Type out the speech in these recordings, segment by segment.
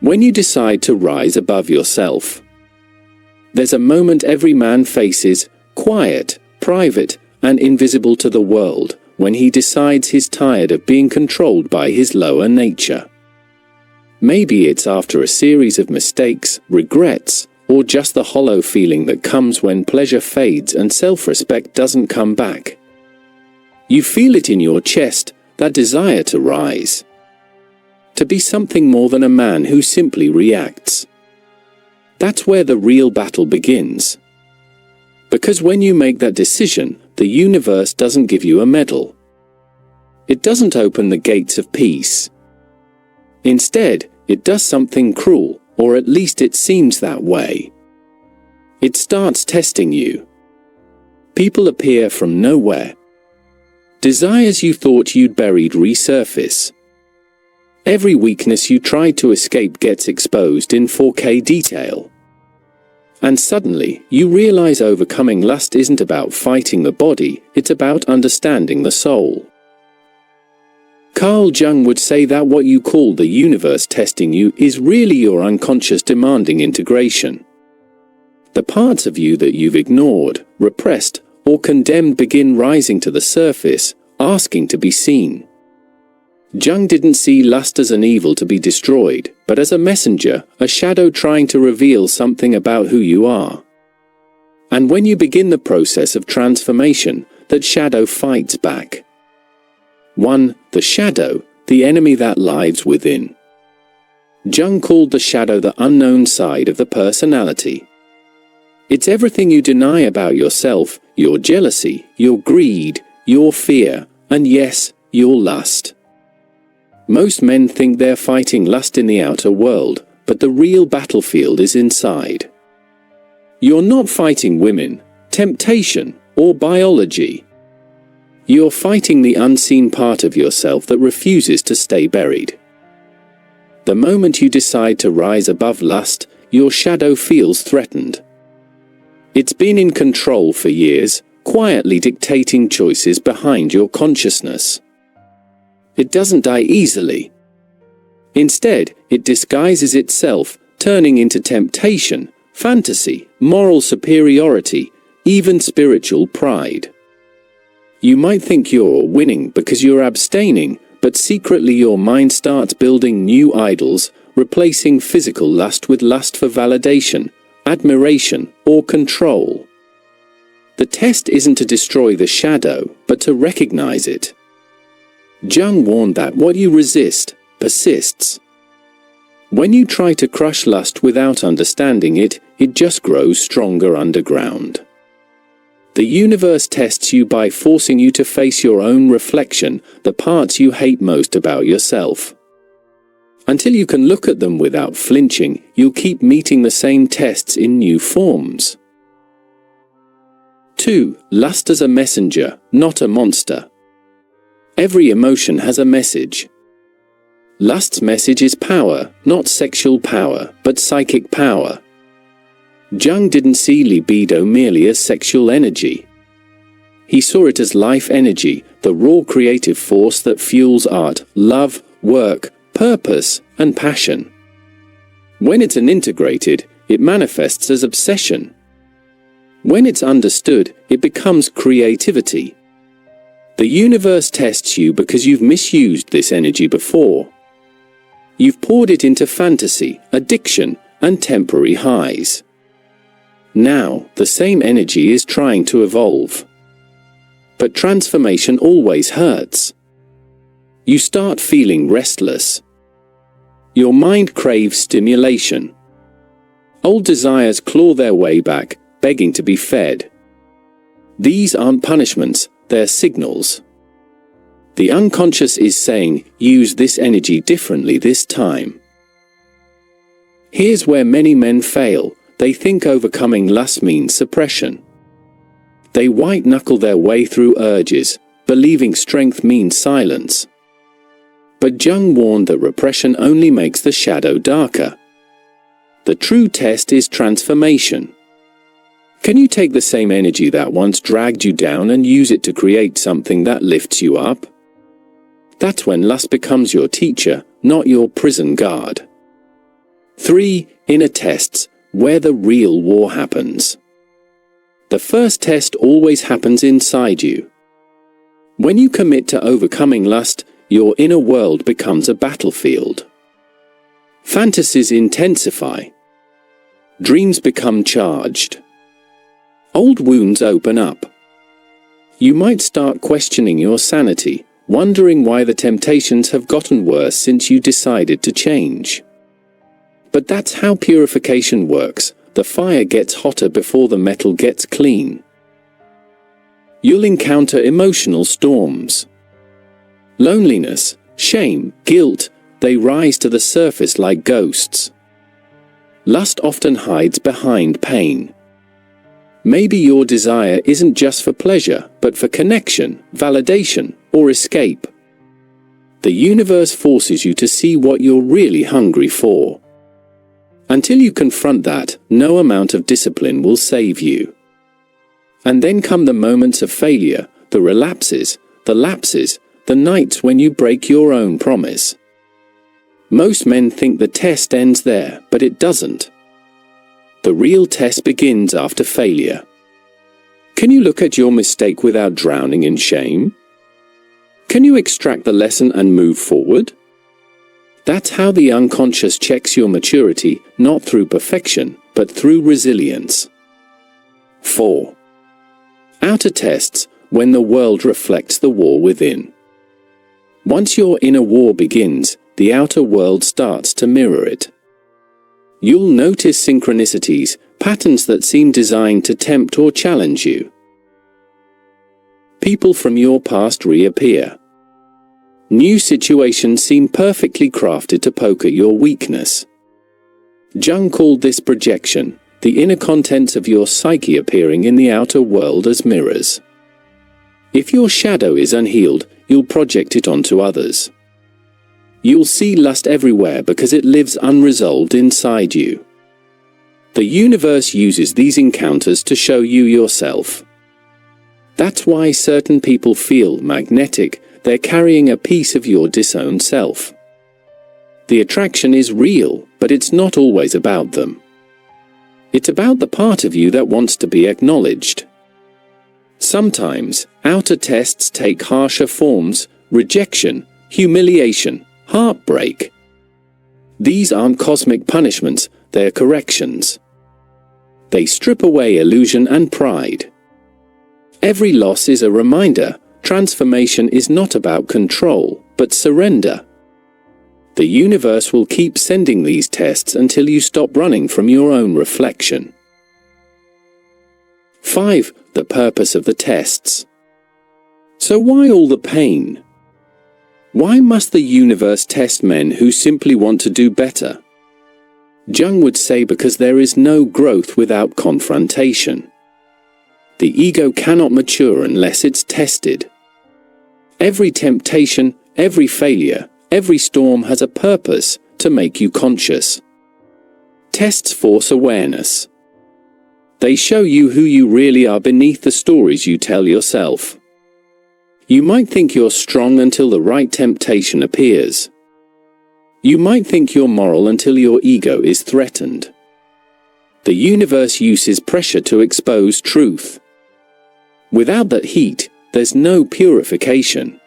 When you decide to rise above yourself. There's a moment every man faces, quiet, private, and invisible to the world, when he decides he's tired of being controlled by his lower nature. Maybe it's after a series of mistakes, regrets, or just the hollow feeling that comes when pleasure fades and self-respect doesn't come back. You feel it in your chest, that desire to rise. To be something more than a man who simply reacts. That's where the real battle begins. Because when you make that decision, the universe doesn't give you a medal. It doesn't open the gates of peace. Instead, it does something cruel, or at least it seems that way. It starts testing you. People appear from nowhere. Desires you thought you'd buried resurface. Every weakness you tried to escape gets exposed in 4K detail. And suddenly, you realize overcoming lust isn't about fighting the body, it's about understanding the soul. Carl Jung would say that what you call the universe testing you is really your unconscious demanding integration. The parts of you that you've ignored, repressed, or condemned begin rising to the surface, asking to be seen. Jung didn't see lust as an evil to be destroyed, but as a messenger, a shadow trying to reveal something about who you are. And when you begin the process of transformation, that shadow fights back. 1. The shadow, the enemy that lives within. Jung called the shadow the unknown side of the personality. It's everything you deny about yourself, your jealousy, your greed, your fear, and yes, your lust. Most men think they're fighting lust in the outer world, but the real battlefield is inside. You're not fighting women, temptation, or biology. You're fighting the unseen part of yourself that refuses to stay buried. The moment you decide to rise above lust, your shadow feels threatened. It's been in control for years, quietly dictating choices behind your consciousness. It doesn't die easily. Instead, it disguises itself, turning into temptation, fantasy, moral superiority, even spiritual pride. You might think you're winning because you're abstaining, but secretly your mind starts building new idols, replacing physical lust with lust for validation, admiration, or control. The test isn't to destroy the shadow, but to recognize it. Jung warned that what you resist, persists. When you try to crush lust without understanding it, it just grows stronger underground. The universe tests you by forcing you to face your own reflection, the parts you hate most about yourself. Until you can look at them without flinching, you'll keep meeting the same tests in new forms. 2. Lust as a messenger, not a monster. Every emotion has a message. Lust's message is power, not sexual power, but psychic power. Jung didn't see libido merely as sexual energy. He saw it as life energy, the raw creative force that fuels art, love, work, purpose, and passion. When it's unintegrated, it manifests as obsession. When it's understood, it becomes creativity. The universe tests you because you've misused this energy before. You've poured it into fantasy, addiction, and temporary highs. Now, the same energy is trying to evolve. But transformation always hurts. You start feeling restless. Your mind craves stimulation. Old desires claw their way back, begging to be fed. These aren't punishments, they're signals. The unconscious is saying, use this energy differently this time. Here's where many men fail. They think overcoming lust means suppression. They white-knuckle their way through urges, believing strength means silence. But Jung warned that repression only makes the shadow darker. The true test is transformation. Can you take the same energy that once dragged you down and use it to create something that lifts you up? That's when lust becomes your teacher, not your prison guard. 3. Inner tests, where the real war happens. The first test always happens inside you. When you commit to overcoming lust, your inner world becomes a battlefield. Fantasies intensify. Dreams become charged. Old wounds open up. You might start questioning your sanity, wondering why the temptations have gotten worse since you decided to change. But that's how purification works. The fire gets hotter before the metal gets clean. You'll encounter emotional storms. Loneliness, shame, guilt, they rise to the surface like ghosts. Lust often hides behind pain. Maybe your desire isn't just for pleasure, but for connection, validation, or escape. The universe forces you to see what you're really hungry for. Until you confront that, no amount of discipline will save you. And then come the moments of failure, the relapses, the lapses, the nights when you break your own promise. Most men think the test ends there, but it doesn't. The real test begins after failure. Can you look at your mistake without drowning in shame? Can you extract the lesson and move forward? That's how the unconscious checks your maturity, not through perfection, but through resilience. 4. Outer tests, when the world reflects the war within. Once your inner war begins, the outer world starts to mirror it. You'll notice synchronicities, patterns that seem designed to tempt or challenge you. People from your past reappear. New situations seem perfectly crafted to poke at your weakness. Jung called this projection, the inner contents of your psyche appearing in the outer world as mirrors. If your shadow is unhealed, you'll project it onto others. You'll see lust everywhere because it lives unresolved inside you. The universe uses these encounters to show you yourself. That's why certain people feel magnetic. They're carrying a piece of your disowned self. The attraction is real, but it's not always about them. It's about the part of you that wants to be acknowledged. Sometimes, outer tests take harsher forms: rejection, humiliation, heartbreak. These aren't cosmic punishments, they're corrections. They strip away illusion and pride. Every loss is a reminder. Transformation is not about control, but surrender. The universe will keep sending these tests until you stop running from your own reflection. 5. The purpose of the tests. So why all the pain? Why must the universe test men who simply want to do better? Jung would say because there is no growth without confrontation. The ego cannot mature unless it's tested. Every temptation, every failure, every storm has a purpose: to make you conscious. Tests force awareness. They show you who you really are beneath the stories you tell yourself. You might think you're strong until the right temptation appears. You might think you're moral until your ego is threatened. The universe uses pressure to expose truth. Without that heat, there's no purification.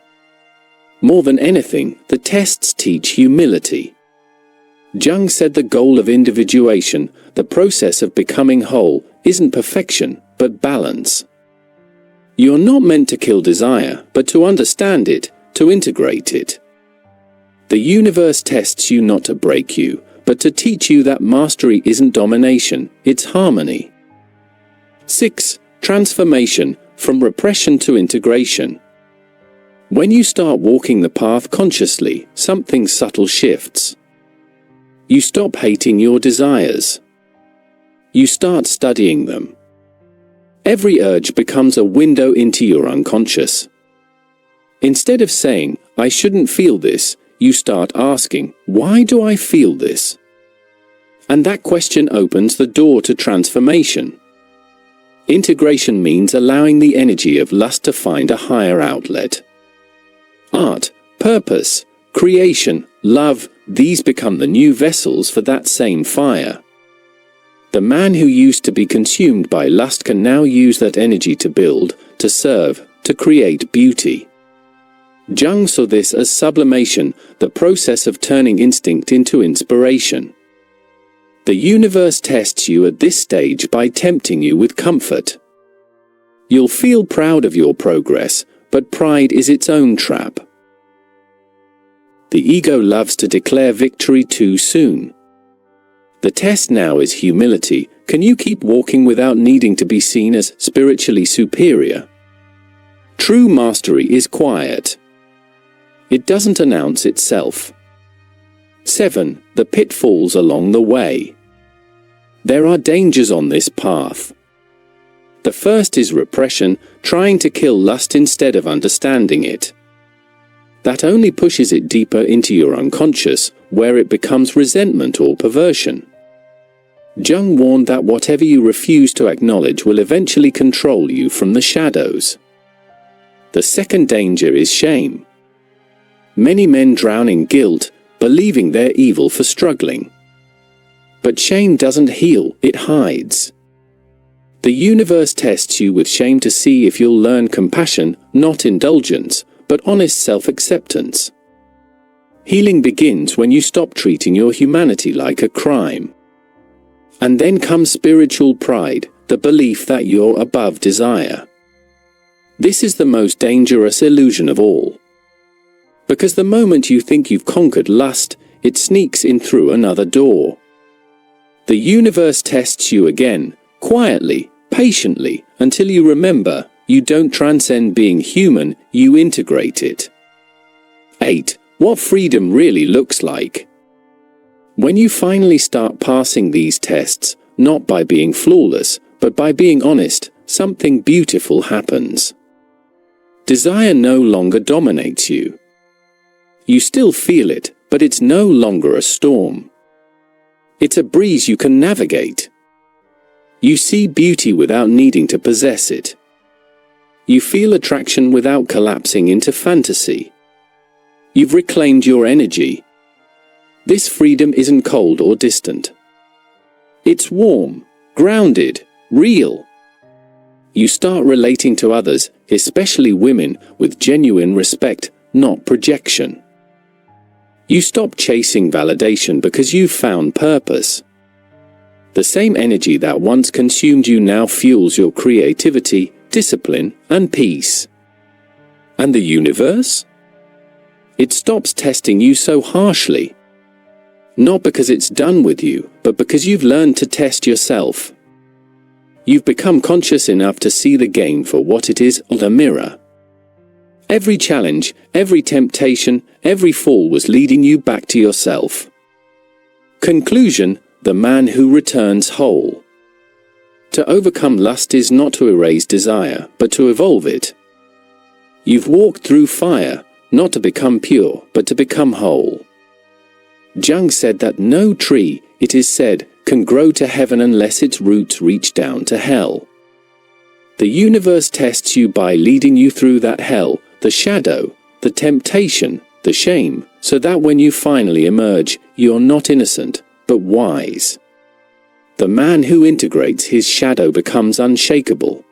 More than anything, the tests teach humility. Jung said the goal of individuation, the process of becoming whole, isn't perfection, but balance. You're not meant to kill desire, but to understand it, to integrate it. The universe tests you not to break you, but to teach you that mastery isn't domination, it's harmony. 6. Transformation, from repression to integration. When you start walking the path consciously, something subtle shifts. You stop hating your desires. You start studying them. Every urge becomes a window into your unconscious. Instead of saying, "I shouldn't feel this," you start asking, "Why do I feel this?" And that question opens the door to transformation. Integration means allowing the energy of lust to find a higher outlet. Art, purpose, creation, love, these become the new vessels for that same fire. The man who used to be consumed by lust can now use that energy to build, to serve, to create beauty. Jung saw this as sublimation, the process of turning instinct into inspiration. The universe tests you at this stage by tempting you with comfort. You'll feel proud of your progress, but pride is its own trap. The ego loves to declare victory too soon. The test now is humility. Can you keep walking without needing to be seen as spiritually superior? True mastery is quiet. It doesn't announce itself. 7. The pitfalls along the way. There are dangers on this path. The first is repression, trying to kill lust instead of understanding it. That only pushes it deeper into your unconscious, where it becomes resentment or perversion. Jung warned that whatever you refuse to acknowledge will eventually control you from the shadows. The second danger is shame. Many men drown in guilt, believing they're evil for struggling. But shame doesn't heal, it hides. The universe tests you with shame to see if you'll learn compassion, not indulgence, but honest self-acceptance. Healing begins when you stop treating your humanity like a crime. And then comes spiritual pride, the belief that you're above desire. This is the most dangerous illusion of all. Because the moment you think you've conquered lust, it sneaks in through another door. The universe tests you again, quietly, patiently, until you remember, you don't transcend being human, you integrate it. 8. What freedom really looks like. When you finally start passing these tests, not by being flawless, but by being honest, something beautiful happens. Desire no longer dominates you. You still feel it, but it's no longer a storm. It's a breeze you can navigate. You see beauty without needing to possess it. You feel attraction without collapsing into fantasy. You've reclaimed your energy. This freedom isn't cold or distant. It's warm, grounded, real. You start relating to others, especially women, with genuine respect, not projection. You stop chasing validation because you've found purpose. The same energy that once consumed you now fuels your creativity, discipline, and peace. And the universe? It stops testing you so harshly. Not because it's done with you, but because you've learned to test yourself. You've become conscious enough to see the game for what it is, a mirror. Every challenge, every temptation, every fall was leading you back to yourself. Conclusion: the man who returns whole. To overcome lust is not to erase desire, but to evolve it. You've walked through fire, not to become pure, but to become whole. Jung said that no tree, it is said, can grow to heaven unless its roots reach down to hell. The universe tests you by leading you through that hell, the shadow, the temptation, the shame, so that when you finally emerge, you're not innocent, but wise. The man who integrates his shadow becomes unshakable.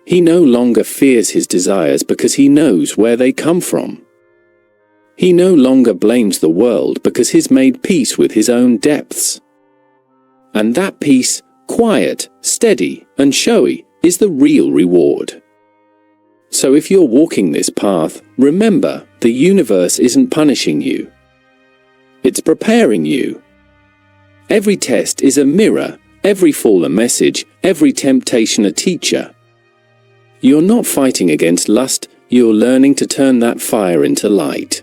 He no longer fears his desires because he knows where they come from. He no longer blames the world because he's made peace with his own depths. And that peace, quiet, steady, and showy, is the real reward. So if you're walking this path, remember, the universe isn't punishing you. It's preparing you. Every test is a mirror, every fall a message, every temptation a teacher. You're not fighting against lust, you're learning to turn that fire into light.